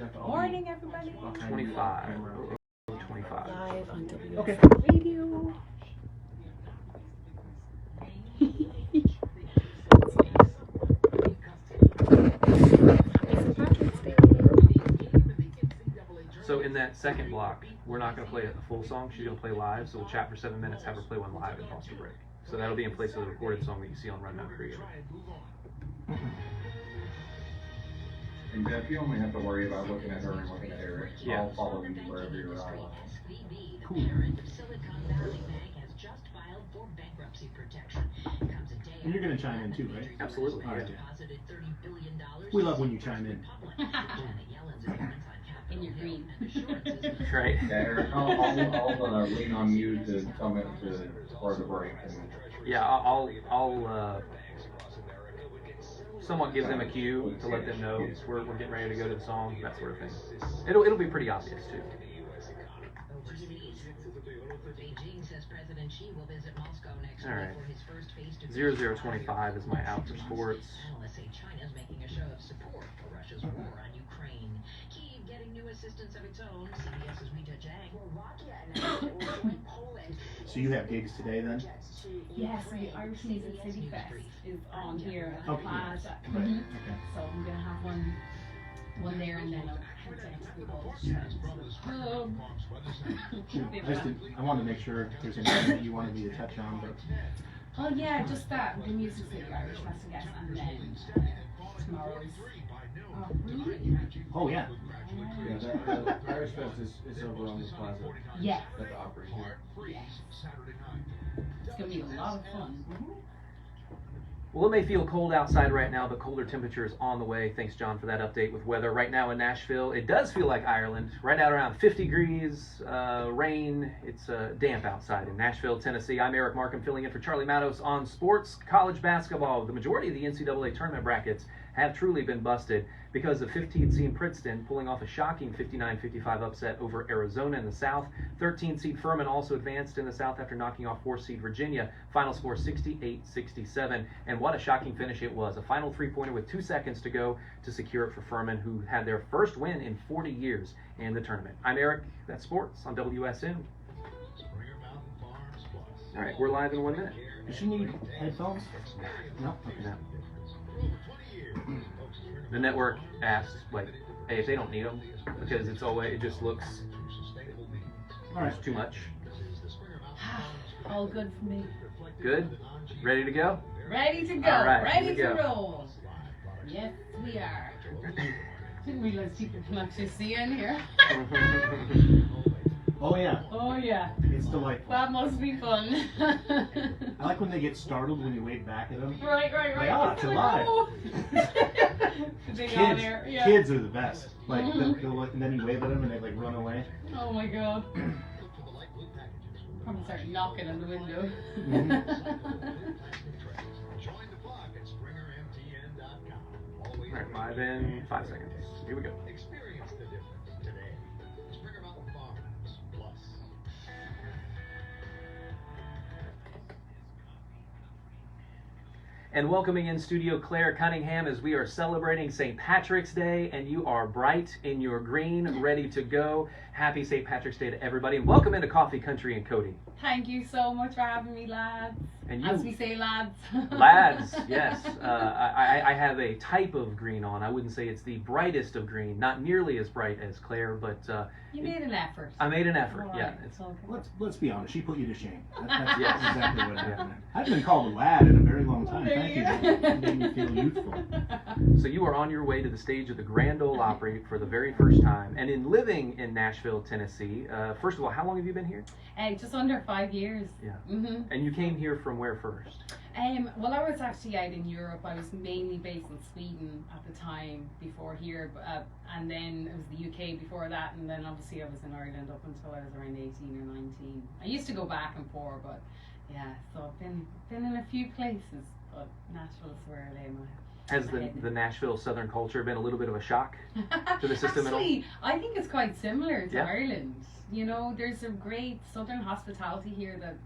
Morning, everybody. 25. 25. Live on WSM Okay. Radio. So in that second block, we're not going to play a full song. She's going to play live. So we'll chat for 7 minutes, have her play one live, and pause to break. So that'll be in place of the recorded song that you see on Rundown Creative. And Jeff, you only have to worry about looking at her and looking at Eric. Yeah. I'll follow you wherever you're at. Cool. And you're going to chime in too, right? Absolutely. All right. Yeah. We love when you chime in. In your green. Right. Yeah, Eric, I'll lean on you to tell me for the break. Yeah, I'll somewhat give them a cue to let them know we're getting ready to go to the song, that sort of thing. It'll be pretty obvious too. All right. 0025 is my out for sports. China's making a show of support for Russia's war on Ukraine. Kyiv getting new assistance of its own. CBS's Rita Jang. So you have gigs today then? Yes, the Irish Music City Fest is on here at the Okay. Plaza. Right. Mhm. Okay. So I'm gonna have one there, and then I'll head down to the Gold. I wanted to make sure if there's anything that you wanted me to touch on, but Oh yeah, just that, the Music City Irish Fest, I guess, and then tomorrow's oh yeah. Yeah, the Irish Fest is over on the plaza Yeah. at the Opry here. Yes. It's gonna be a lot of fun. Well, it may feel cold outside right now, but colder temperatures on the way. Thanks, John, for that update with weather. Right now in Nashville, it does feel like Ireland. Right now around 50 degrees, rain. It's damp outside in Nashville, Tennessee. I'm Eric Markham filling in for Charlie Matos on sports. College basketball, the majority of the NCAA tournament brackets have truly been busted because of 15th seed Princeton pulling off a shocking 59-55 upset over Arizona in the South. 13th seed Furman also advanced in the South after knocking off 4th seed Virginia. Final score 68-67. And what a shocking finish it was. A final three-pointer with 2 seconds to go to secure it for Furman, who had their first win in 40 years in the tournament. I'm Eric, that's sports on WSM. All right, we're live in 1 minute. Does she need headphones? No? Okay. No. The network asked, like, hey, if they don't need them, because it's always, it just looks All right. too much. All good for me. Good? Ready to go? Ready to go. All right, Ready here we to go. roll. Yes, we are. Didn't realize people can actually see in here. Oh yeah. Oh yeah. It's delightful. That must be fun. I like when they get startled when you wave back at them. Right. Like, oh, it's alive. They got Kids, there. Yeah. kids are the best. Like, they'll look, and then you wave at them and they like run away. Oh my god. Probably start knocking on the window. All right, live in 5 seconds. Here we go. And welcoming in studio Clare Cunningham as we are celebrating St. Patrick's Day, and you are bright in your green, ready to go. Happy St. Patrick's Day to everybody, and welcome into Coffee Country and Cody. Thank you so much for having me, lads. And you, As we say, lads. lads, yes. I have a type of green on. I wouldn't say it's the brightest of green, not nearly as bright as Claire, but You made an effort. I made an effort. All Yeah, right, it's okay. Let's be honest. She put you to shame. That's Yes. exactly what happened. I've been called a lad in a very long time. There Thank you you. go. It made me feel youthful. So you are on your way to the stage of the Grand Ole Opry for the very first time, and in living in Nashville, Tennessee. First of all, how long have you been here? Just under 5 years. Yeah. Mhm. And you came here from where first? Well, I was actually out in Europe. I was mainly based in Sweden at the time before here, and then it was the UK before that, and then obviously I was in Ireland up until I was around 18 or 19. I used to go back and forth, but yeah, so I've been in a few places, but Nashville's where I lay my Has the Nashville Southern culture been a little bit of a shock to the system at all? Actually, I think it's quite similar to Yeah. Ireland. You know, there's a great Southern hospitality here that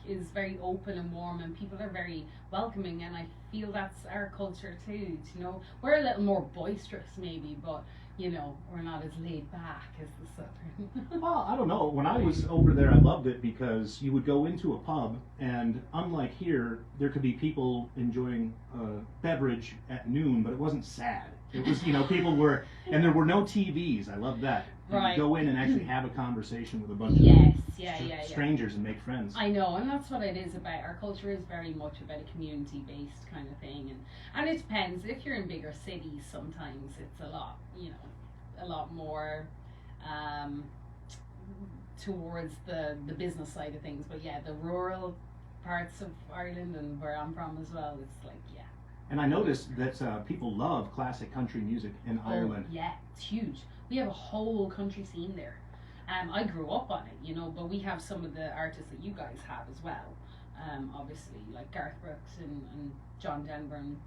is very open and warm, and people are very welcoming, and I feel that's our culture too. You know, we're a little more boisterous maybe, but you know, we're not as laid back as the southern. Well, I don't know. When I was over there, I loved it because you would go into a pub, and unlike here, there could be people enjoying a beverage at noon, but it wasn't sad. It was, you know, people were, and there were no TVs. I loved that. You Right. could go in and actually have a conversation with a bunch Yes, of yeah. strangers and make friends. I know, and that's what it is about. Our culture is very much about a community-based kind of thing, and it depends. If you're in bigger cities, sometimes it's a lot, you know, a lot more towards the business side of things. But yeah, the rural parts of Ireland and where I'm from as well, it's like, yeah. And I noticed that people love classic country music in Ireland. Oh, yeah, it's huge. We have a whole country scene there. I grew up on it, you know, but we have some of the artists that you guys have as well. Obviously, like Garth Brooks and John Denver and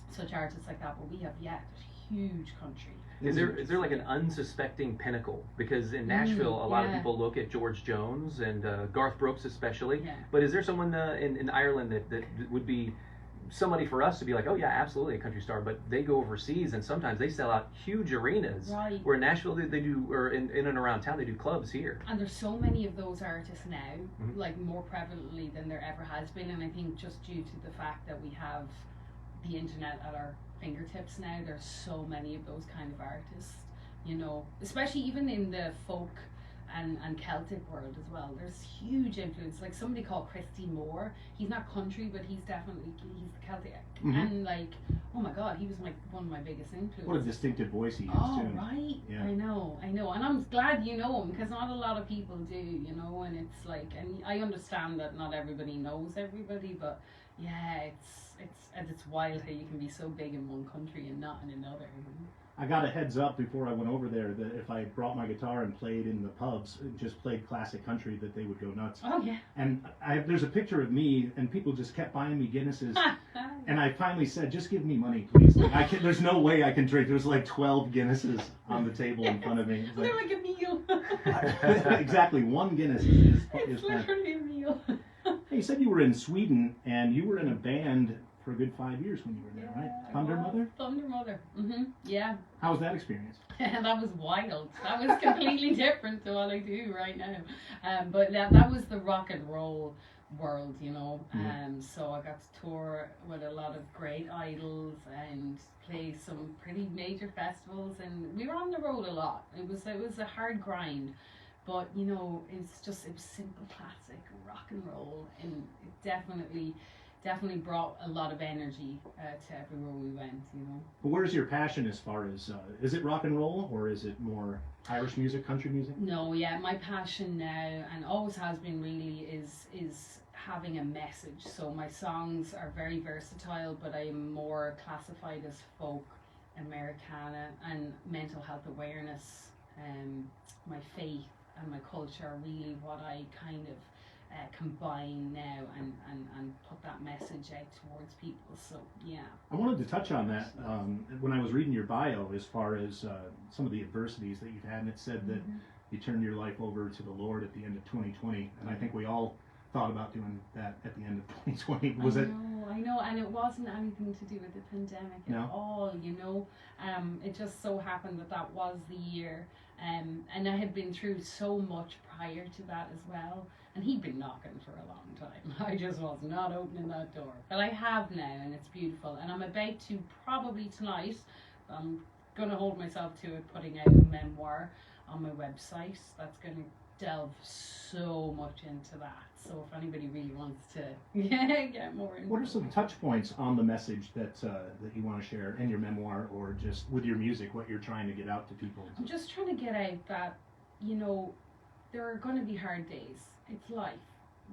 such artists like that. But we have, yeah, there's huge country. Is there like an unsuspecting pinnacle? Because in Nashville, a lot of yeah. people look at George Jones and Garth Brooks especially. Yeah. But is there someone in Ireland that would be somebody for us to be like, oh yeah, absolutely a country star, but they go overseas and sometimes they sell out huge arenas. Right. Where in Nashville they do, or in and around town they do clubs here. And there's so many of those artists now, Mhm. like more prevalently than there ever has been. And I think just due to the fact that we have the internet at our fingertips now, there's so many of those kind of artists, you know, especially even in the folk and Celtic world as well. There's huge influence. Like somebody called Christy Moore. He's not country, but he's the Celtic. Mhm. And like, oh my God, he was one of my biggest influences. What a distinctive voice he has Oh, too. right. Yeah. I know. And I'm glad you know him, because not a lot of people do, you know, and it's like, and I understand that not everybody knows everybody, but yeah, it's wild how you can be so big in one country and not in another. You know? I got a heads up before I went over there that if I brought my guitar and played in the pubs, and just played classic country, that they would go nuts. Oh, yeah. And there's a picture of me, and people just kept buying me Guinnesses. And I finally said, just give me money, please. Like, there's no way I can drink. There was like 12 Guinnesses on the table in front of me. It was They're like a meal. exactly, one Guinness is It's fine. literally a meal. Hey, you said you were in Sweden, and you were in a band for a good 5 years when you were there, right? I Thunder was. Mother? Thunder Mother. Yeah. How was that experience? That was wild. That was completely different to what I do right now. But that was the rock and roll world, you know. So I got to tour with a lot of great idols and play some pretty major festivals, and we were on the road a lot. It was a hard grind, but you know, it was simple classic rock and roll, and it definitely brought a lot of energy to everywhere we went, you know. But where's your passion as far as, is it rock and roll, or is it more Irish music, country music? No, yeah, my passion now, and always has been really, is having a message. So my songs are very versatile, but I am more classified as folk, Americana, and mental health awareness. My faith and my culture are really what I kind of combine now and put that message out towards people. So yeah. I wanted to touch on that when I was reading your bio, as far as some of the adversities that you've had, and it said that you turned your life over to the Lord at the end of 2020, and I think we all thought about doing that at the end of 2020. Was it? I know, and it wasn't anything to do with the pandemic at all, you know. It just so happened that was the year, and I had been through so much prior to that as well. And he'd been knocking for a long time. I just was not opening that door. But I have now, and it's beautiful. And I'm about to, probably tonight, I'm going to hold myself to it, putting out a memoir on my website. That's going to delve so much into that. So if anybody really wants to get more into What are some touch points on the message that you want to share in your memoir, or just with your music, what you're trying to get out to people? I'm just trying to get out that, you know, there are going to be hard days. It's life.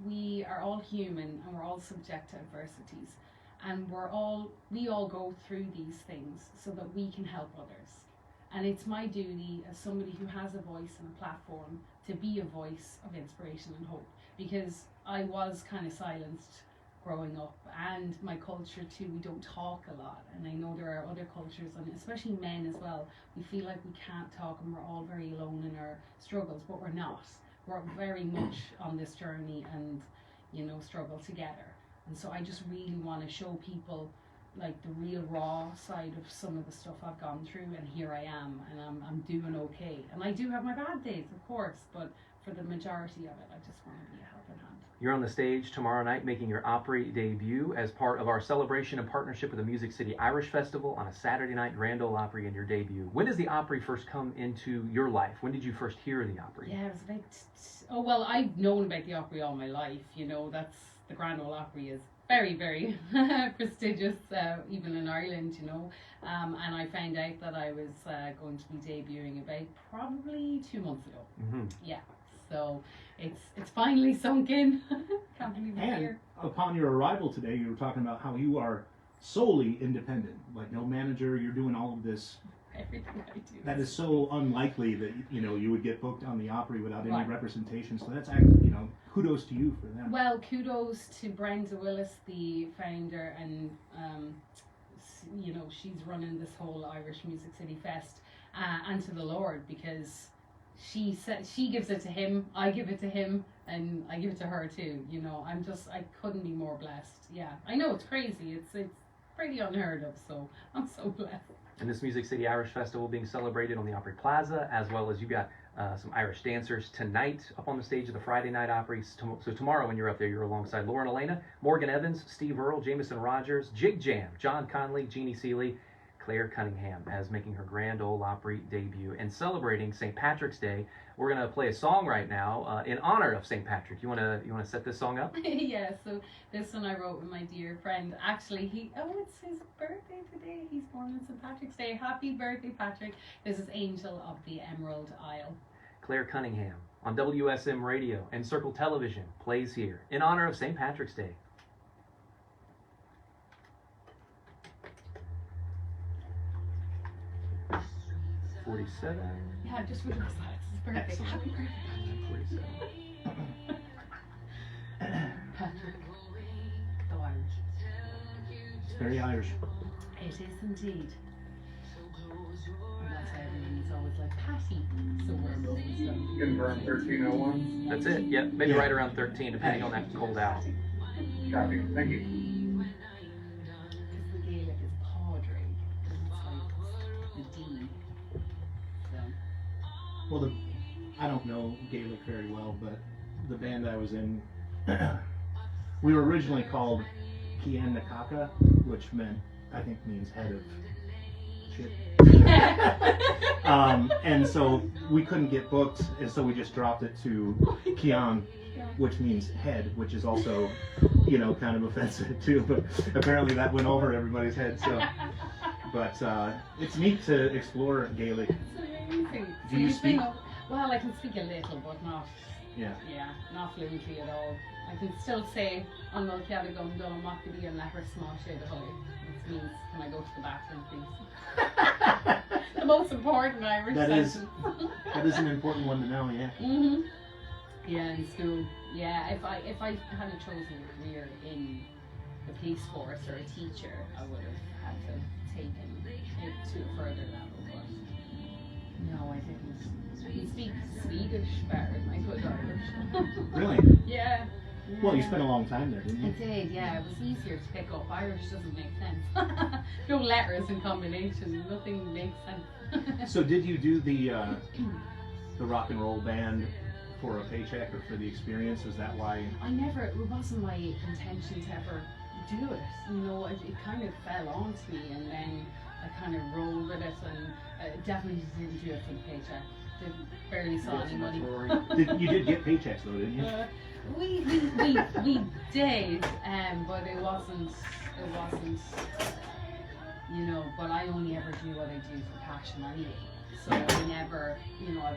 We are all human, and we're all subject to adversities, and we all go through these things so that we can help others. And it's my duty as somebody who has a voice and a platform to be a voice of inspiration and hope, because I was kind of silenced growing up, and my culture too, we don't talk a lot, and I know there are other cultures, and especially men as well, we feel like we can't talk, and we're all very alone in our struggles, but we're not. We're very much on this journey, and you know, struggle together. And so I just really want to show people like the real raw side of some of the stuff I've gone through, and here I am, and I'm doing okay. And I do have my bad days, of course, but for the majority of it, I just want to be a helping hand. You're on the stage tomorrow night making your Opry debut as part of our celebration and partnership with the Music City Irish Festival on a Saturday night Grand Ole Opry in your debut. When does the Opry first come into your life? When did you first hear the Opry? Yeah, it was about, well, I've known about the Opry all my life, you know, that's, the Grand Ole Opry is very, very prestigious, even in Ireland, you know, and I found out that I was going to be debuting about probably 2 months ago. Mm-hmm. Yeah, so it's finally sunk in. Can't believe it's And here. upon your arrival today, you were talking about how you are solely independent, like no manager. You're doing all of this. Everything I do. That is so unlikely that, you know, you would get booked on the Opry without any Right. representation. So that's actually, you know, kudos to you for that. Well, kudos to Brenda Willis, the founder, and you know, she's running this whole Irish Music City Fest, and to the Lord, because she said she gives it to him, I give it to him, and I give it to her too. You know, I couldn't be more blessed. Yeah, I know it's crazy. It's pretty unheard of. So I'm so blessed. And this Music City Irish Festival being celebrated on the Opry Plaza, as well as you got some Irish dancers tonight up on the stage of the Friday Night Opry. So tomorrow when you're up there, you're alongside Lauren Elena, Morgan Evans, Steve Earle, Jameson Rogers, Jig Jam, John Conley, Jeannie Seeley, Clare Cunningham as making her Grand Ole Opry debut. And celebrating St. Patrick's Day, we're going to play a song right now in honor of St. Patrick. You want to set this song up? Yeah, so this one I wrote with my dear friend. Actually, it's his birthday today. He's born on St. Patrick's Day. Happy birthday, Patrick. This is Angel of the Emerald Isle. Clare Cunningham on WSM Radio and Circle Television plays here in honor of St. Patrick's Day. $47. Yeah, I just realized that it's his birthday. Excellent. Happy birthday, $47. Patrick. So Irish. It's very Irish. It is indeed. And that's why everyone's always like, Patty. So we're always done. Confirm 1301. That's it. Yep, maybe Yeah. right around 13, depending on that cold hour. Copy. Thank you. Because the Gaelic is Padre. It's like the D. So. Well, I don't know Gaelic very well, but the band I was in, we were originally called Cian Nakaka, which means head of shit. And so we couldn't get booked, and so we just dropped it to Cian, which means head, which is also, you know, kind of offensive too. But apparently that went over everybody's head. So, but it's neat to explore Gaelic. It's amazing. Do you speak? Well, I can speak a little, but not. Yeah. Yeah, not fluently at all. I can still say on Mulciada Gundon Makadi and Letter Small Shade of Holy, which means can I go to the bathroom, please? The most important Irish That is- sentence. That is an important one to know. Yeah. Mhm. Yeah, in school. Yeah, if I had chosen a career in the police force or a teacher, I would have had to take it to a further level. But no, I didn't. You speak Swedish better than I could Irish. Really? Yeah. Well, you spent a long time there, didn't I you? did, yeah. It was easier to pick up. Irish doesn't make sense. No letters in combination. Nothing makes sense. So did you do the rock and roll band for a paycheck or for the experience? Was that why? It wasn't my intention to ever do it. You know, it kind of fell onto me, and then I kind of rolled with it, and definitely didn't do it for the paycheck. Barely saw any money. You did get paychecks though, didn't you? We did, but it wasn't, you know, but I only ever do what I do for passion anyway. So I never, you know, I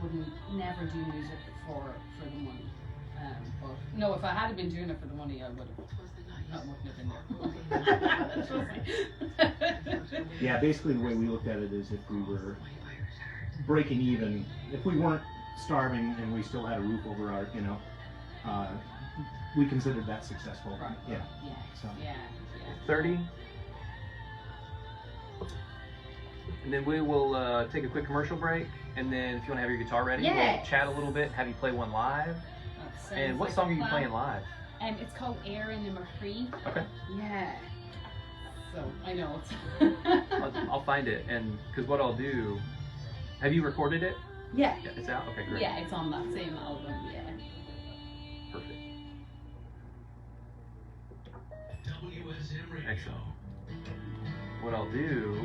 wouldn't never do music for the money. But no, if I had been doing it for the money, I would have been there. Yeah, basically the way we looked at it is if we were breaking even, if we weren't starving and we still had a roof over our, you know, we considered that successful. Right. Yeah. Yeah. So. Yeah. 30. And then we will take a quick commercial break. And then if you want to have your guitar ready, Yeah. we'll chat a little bit, have you play one live. And what song are you playing live? It's called Aaron and McCree. Okay. Yeah. So I know it's. I'll find it, and because what I'll do. Have you recorded it? Yeah. Yeah, it's out. Okay, great. Yeah, it's on that same album. Yeah. Perfect. WSM Radio. Excellent. What I'll do.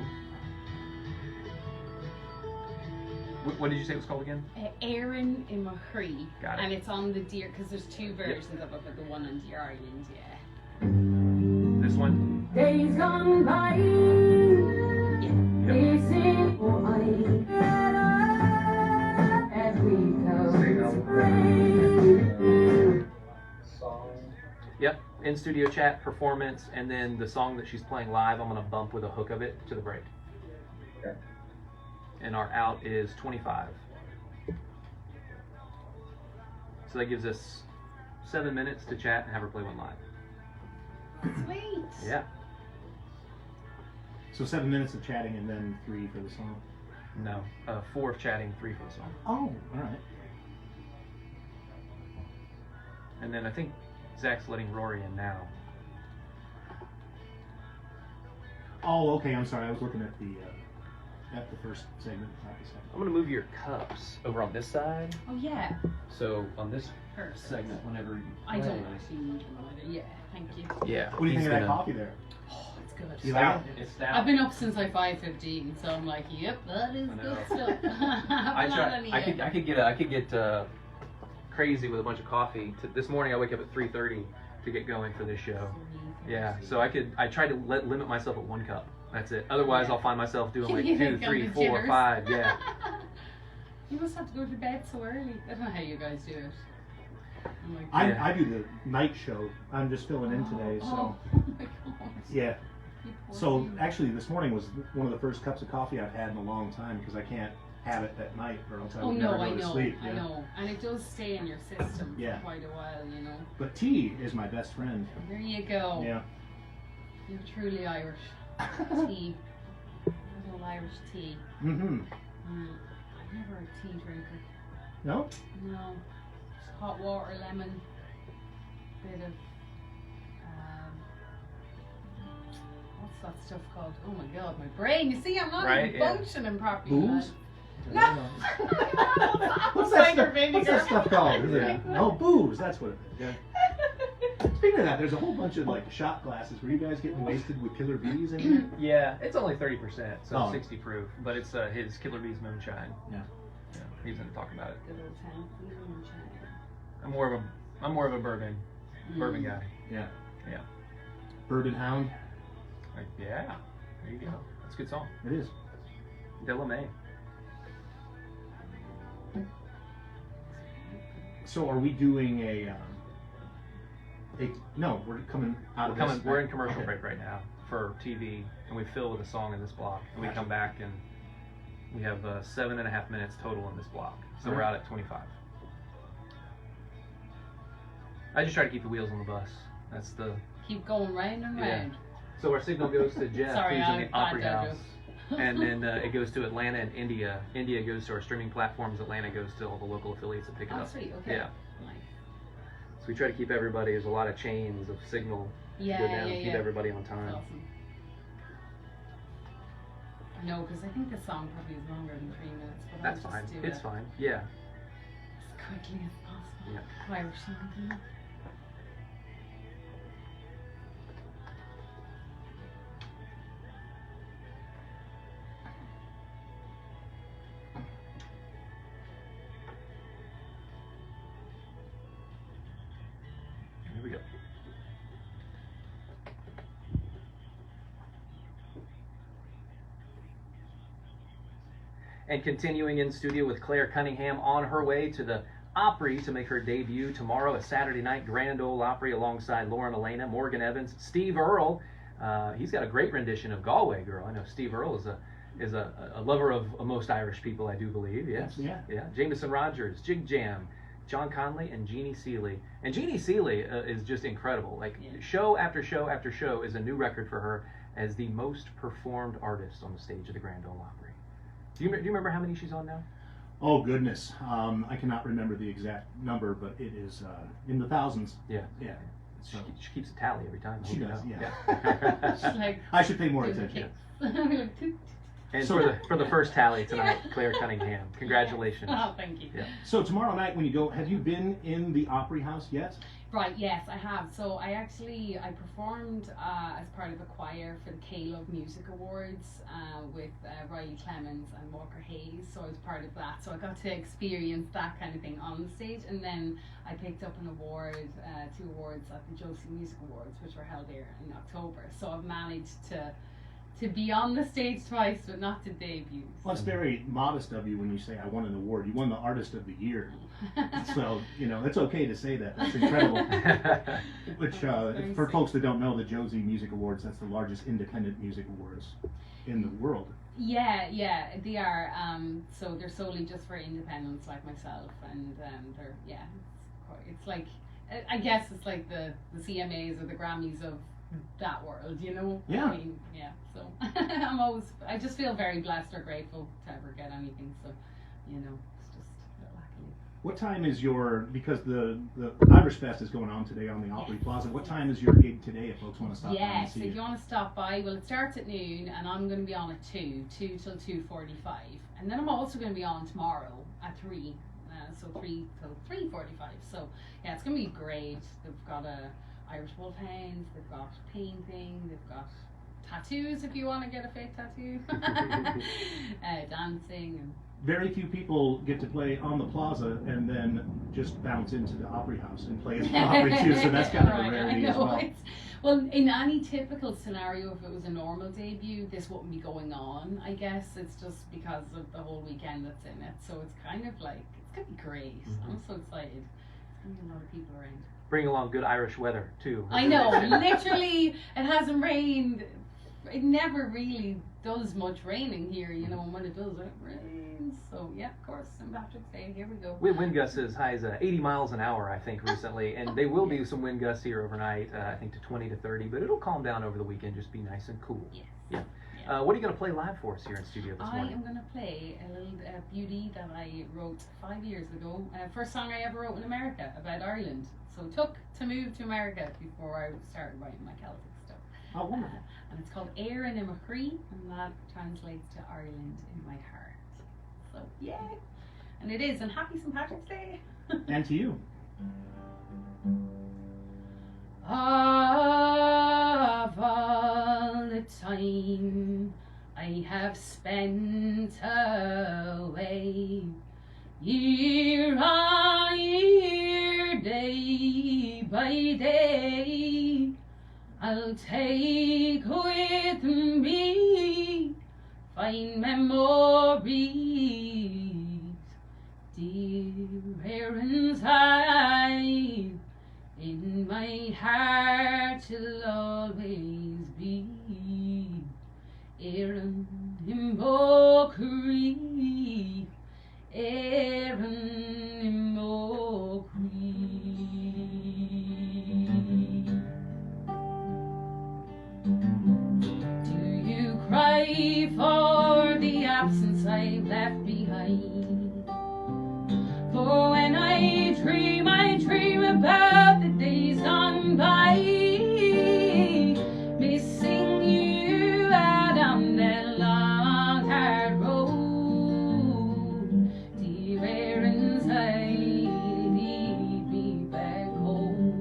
What did you say it was called again? Aaron in McCree. Got it. And it's on the Deer, because there's two versions of it, but the one on Deer Island, yeah. This one? Days gone by, we sing for as we come spring. Song. Yep. In studio chat, performance, and then the song that she's playing live, I'm going to bump with a hook of it to the break. Okay. And our out is 25. So that gives us 7 minutes to chat and have her play one live. Sweet. Yeah. So 7 minutes of chatting and then 3 for the song. No. 4 of chatting, 3 for the song. Oh, all right. And then I think Zach's letting Rory in now. Oh, okay. I'm sorry. I was looking at the first segment, not the second. I'm going to move your cups over on this side. Oh, yeah. So on this Perfect. segment, whenever you I don't play- actually need one either. Yeah, thank you. Yeah. What do you think of that coffee there? Oh, it's good. You like it? It's stout. I've been up since like 5:15, so I'm like, yep, that is I know. good stuff. I try. I could get crazy with a bunch of coffee. This morning I wake up at 3:30 to get going for this show. Yeah, so I try to limit myself at 1 cup. That's it. Otherwise, I'll find myself doing like You 2, think 3, I'm 4, jitters. 5. Yeah. You must have to go to bed so early. I don't know how you guys do it. I'm like, Yeah. I do the night show. I'm just filling in today, so Oh my God. yeah. You poor So thing. actually, this morning was one of the first cups of coffee I've had in a long time because I can't have it at night or else I Oh would no, never I go to know, sleep. I yeah. know, and it does stay in your system Yeah. for quite a while, you know. But tea is my best friend. There you go. Yeah. You're truly Irish. Tea. Little Irish tea. Mm-hmm. I'm never a tea drinker. No? No. Just hot water, lemon, bit of what's that stuff called? Oh my God, my brain. You see, I'm not Right, even yeah. functioning properly. Booze? No. What's Cider that vinegar. stuff called? Is it? Yeah. No, booze. That's what it is. Yeah. Speaking of that, there's a whole bunch of like shot glasses. Were you guys getting wasted with Killer Bees in here? Yeah, it's only 30%, so Oh. 60 proof. But it's his Killer Bees moonshine. Yeah. Yeah, he's gonna talk about it. Good old town. I'm more of a bourbon guy. Yeah. Yeah. Bourbon Hound. Like, yeah. There you go. That's a good song. It is. Delamay. So are we doing no, we're coming out of this. We're in commercial Okay. break right now for TV, and we fill with a song in this block, and we Gotcha. come back and we have 7.5 minutes total in this block, so we're out at 25. I just try to keep the wheels on the bus. That's the Keep going round and Yeah. round. so our signal goes to Jeff, Sorry, who's in I'm the bad Opry dad House, and then it goes to Atlanta and India. India goes to our streaming platforms. Atlanta goes to all the local affiliates that pick it Oh, up. sweet. Okay. Yeah. Nice. So we try to keep everybody. There's a lot of chains of signal Yeah, go down yeah, and keep yeah. everybody on That's time. awesome. No, because I think the song probably is longer than 3 minutes. But That's I'll fine. just do It's it fine. Yeah. as quickly as possible. Yeah. Irish song, you know. Here we go. And continuing in studio with Clare Cunningham on her way to the Opry to make her debut tomorrow, a Saturday night Grand Ole Opry alongside Lauren Elena, Morgan Evans, Steve Earle. He's got a great rendition of Galway Girl. I know Steve Earle is a lover of most Irish people, I do believe. Yes. Yeah. Yeah. Jameson Rogers, Jig Jam, John Conley, and Jeannie Seeley. And Jeannie Seeley is just incredible. Like Yeah. show after show after show is a new record for her as the most performed artist on the stage of the Grand Ole Opry. Do you remember how many she's on now? Oh goodness, I cannot remember the exact number, but it is in the thousands. Yeah. Yeah. So She keeps a tally every time. I she hope you does, know. yeah. She's like, I should pay more doing attention. kicks. Like, toot. And So- for the first tally tonight, Clare Cunningham. Congratulations. Oh, thank you. Yeah. So tomorrow night when you go, have you been in the Opry House yet? Right, yes, I have. So I performed as part of a choir for the K-Love Music Awards with Riley Clemens and Walker Hayes. So I was part of that. So I got to experience that kind of thing on the stage. And then I picked up an award, 2 awards at the Josie Music Awards, which were held here in October. So I've managed to be on the stage twice, but not to debut. Well, it's very modest of you when you say I won an award. You won the Artist of the Year. So, you know, it's okay to say that. That's incredible. Which, Very for sweet. folks that don't know, the Josie Music Awards, that's the largest independent music awards in the world. Yeah, they are. So they're solely just for independents like myself, and they're it's like I guess it's like the CMAs or the Grammys of that world, you know. Yeah. I mean, yeah. So I just feel very blessed or grateful to ever get anything. So, you know, it's just a little accolade. What time is because the Irish Fest is going on today on the Opry Plaza. What time is your gig today if folks want to stop by and Yes, see if you? you want to stop by, well, it starts at noon, and I'm going to be on at 2 till 2:45, and then I'm also going to be on tomorrow at 3, so 3 till 3:45. So yeah, it's going to be great. They've got Irish Wolfhounds, they've got painting, they've got tattoos if you want to get a fake tattoo, dancing and. Very few people get to play on the plaza and then just bounce into the Opry House and play at the Opry too, so that's kind of a Right, rarity I as know, well. Well, in any typical scenario, if it was a normal debut, this wouldn't be going on, I guess. It's just because of the whole weekend that's in it. So it's kind of like, it's going to be great. I'm so excited. There's going to be a lot of people around. Bring along good Irish weather too. I know, literally, it hasn't rained. It never really does much raining here, you know, and when it does, it rains. So, yeah, of course, St. Patrick's Day, here we go. We had wind gusts as high as 80 miles an hour, I think, recently, and they will be some wind gusts here overnight, I think to 20 to 30, but it'll calm down over the weekend, just be nice and cool. Yes. Yeah. Yeah. What are you going to play live for us here in studio this I morning? am going to play a little beauty that I wrote 5 years ago. First song I ever wrote in America about Ireland. So it took to move to America before I started writing my Celtic stuff. Oh, wonderful. And it's called Air in Imachry, and that translates to Ireland in my heart. So, yay! And it is, and happy St. Patrick's Day! And to you. Of all the time I have spent away, year on year, day by day, I'll take with me fine memories, dear errands I in my heart will always be. Erin Imokri, Erin Imokri. Do you cry for the absence I've left behind? For when I dream about the days gone by, missing you out on that long hard road. Dear errands I lead me back home.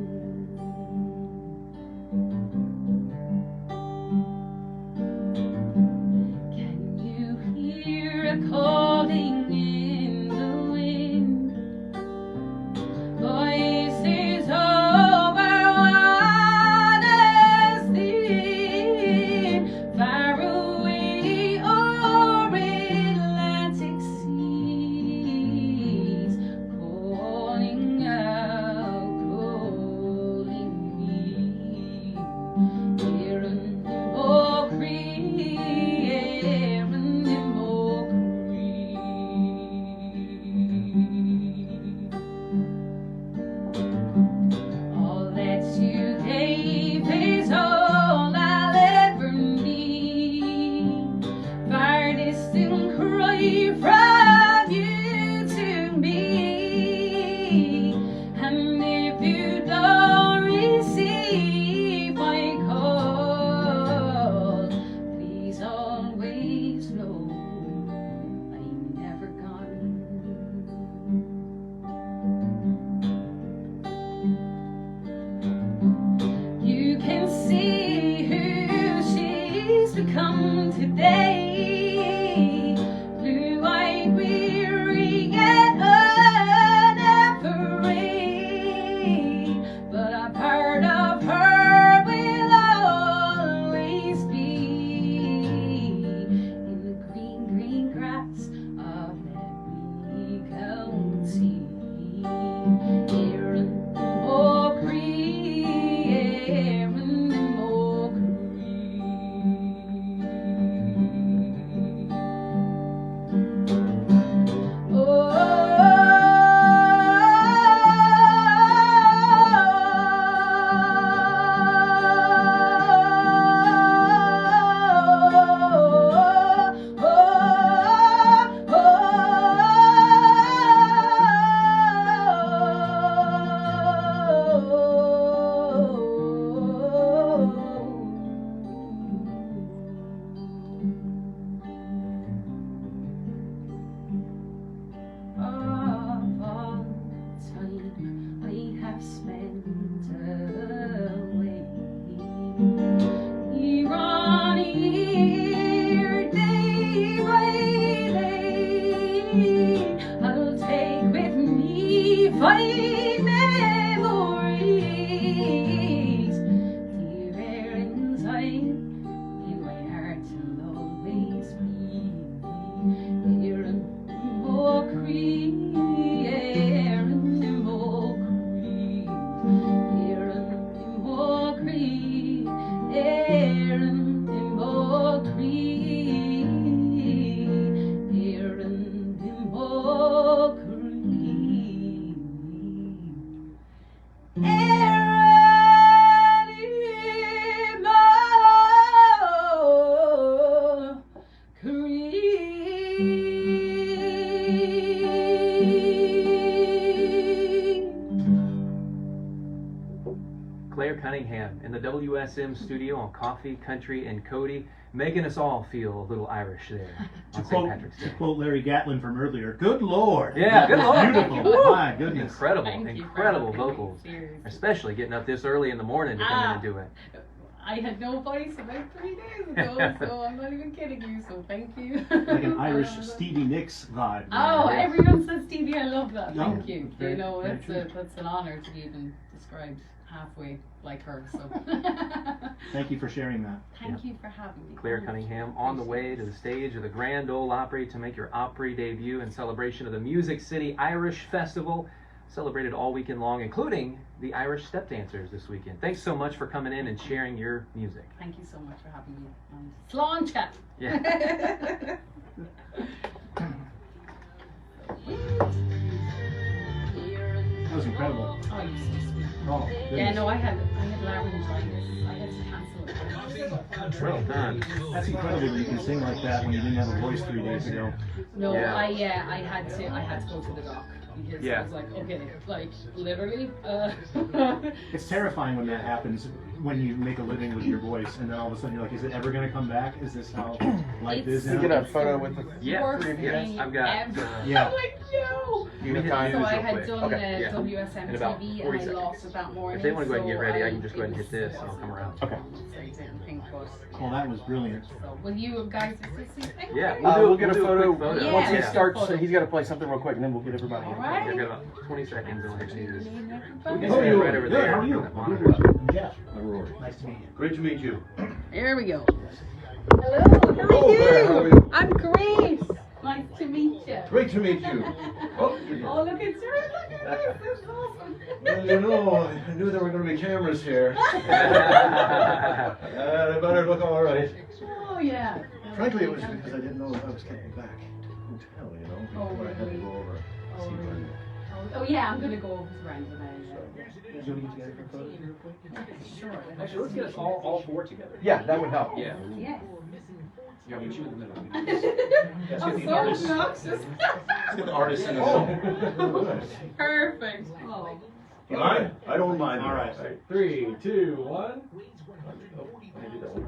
Can you hear a calling in the wind? Voices over fine memories here inside in my heart will always be here in Opry, here in Opry, here in Opry, here in Opry, here in Clare Cunningham in the WSM studio on Coffee, Country, and Cody, making us all feel a little Irish there on St. Patrick's Day. Quote Larry Gatlin from earlier. Good Lord. Yeah, good Lord. Beautiful. Woo. My goodness. Incredible, Thank you for incredible having me, vocals. seriously. Especially getting up this early in the morning to come in and do it. I had no voice about 3 days ago, so I'm not even kidding you, so thank you. Like an Irish Stevie Nicks vibe. Oh, Yeah. everyone says Stevie, I love that. No, Thank you. very- You know, very that's an honour to be even described halfway like her, so. Thank you for sharing that. Thank you for having me. Clare Cunningham on the way to the stage of the Grand Ole Opry to make your Opry debut in celebration of the Music City Irish Festival, celebrated all weekend long, including the Irish Step Dancers this weekend. Thanks so much for coming in and sharing your music. Thank you so much for having me. Slán chat. Yeah. That was incredible. Oh, you're so sweet. Oh, Yeah, goodness. no, I had laryngitis. I had to cancel it. Well done. That's incredible that you can sing like that when you didn't have a voice 3 days ago. No, Yeah. I had to go to the doc because Yeah. I was like, okay, like literally. It's terrifying when that happens, when you make a living with your voice, and then all of a sudden you're like, is it ever going to come back? Is this how life is It's- now? You get a photo with the Yeah, Worst yes, thing I've got. ever. Yeah. I'm like, no. Unitime. So I real had quick. done Okay, yeah. WSM In about TV 40 and I seconds. lost it that morning. If they want to go ahead and get so ready, I can just go ahead and hit this and I'll come around. Okay. I didn't think, but, Well, that was brilliant. so, will you guys assist me? Yeah, We'll get a we'll do photo. quick photo. Once he Yeah. starts, he's got to play something real quick, and then we'll get everybody in. Alright. I've got about 20 seconds and we'll hit news. We can Oh, stand you? right over Good, there. how are you? That monitor. Jeff. I'm Rory. Nice to meet you. Great to meet you. Here we go. Hello, Oh, there, how are you? I'm great. Nice to meet you. Great to meet you. Oh, Oh, look at her. Look at this. This is awesome. well, you know, I knew there were going to be cameras here. I better look all right. Oh, yeah. Frankly, it was because I didn't know if I was getting back to the hotel, you know. Oh, I had to really? go over. Oh, See really? Brenda. Oh, yeah, I'm going to go over to Brandon now. Do you want to get together for a photo real quick? Sure. Actually, let's get us all four together. Yeah, that would help. Yeah. Yes. Yeah, we shoot in the middle. I'm the so artist. obnoxious. Let's get the artist in the Oh. middle. Perfect. Oh. Fine. I don't mind. All right. 3, 2, 1. Oh, I do that one.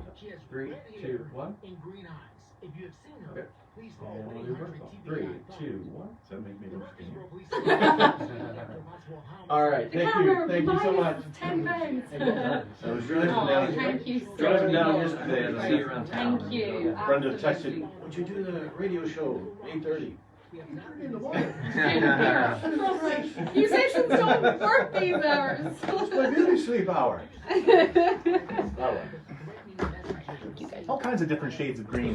3, 2, 1. In green eyes. If you have seen her, Okay. please call And we'll do vertical. 3, 2, 1. Does that make me look skinny? All right, The thank camera you so much. minus 10 pounds. I was driving Oh, down. thank you so Driving down much. yesterday and I See you said, around town. Thank you. Brenda Absolutely. texted, would you do the radio show, 8:30? In the morning. Musicians don't work these hours. It's my beauty sleep hour. All right. All kinds of different shades of green.